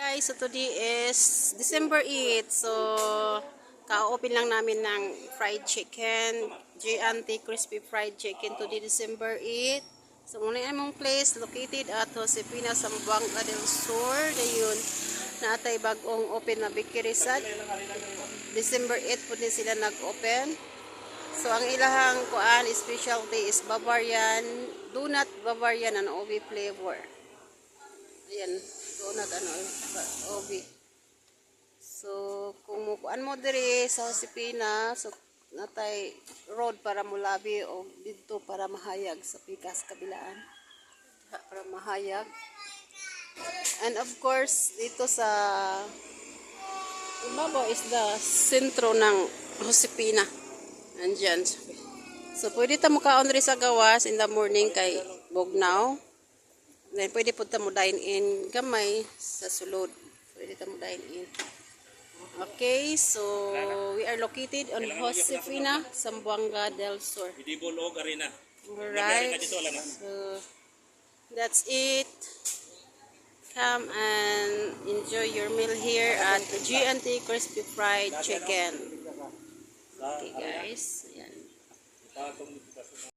Guys, so today is December 8. So, ka-open lang namin ng fried chicken. G&T Crispy Fried Chicken today December 8. So, muna yung among place located at Josefina, Zamboanga del Sur. Dayun, naatay bagong open na bakery sa December 8 po din sila nag-open. So, ang ilahang kuan specialty is Bavarian, donut Bavarian and OB flavor. Ayan, donut OB. So, kung mukuan mo diri sa Josefina, so natay road para mulabi o dito para mahayag sa pikas kabilaan. Para mahayag. And of course, dito sa ibabaw is the sentro ng Josefina. Andyan. So, pwede ta mo kaon rin sa gawas in the morning kay Bugnaw. Then, pwede po ta mo dine in gamay sa sulod. Pwede ta mo dine in. Okay, so we are located on Josefina, Zamboanga del Sur. Alright. So, that's it. Come and enjoy your meal here at G&T Crispy Fried Chicken. Okay guys, ayan.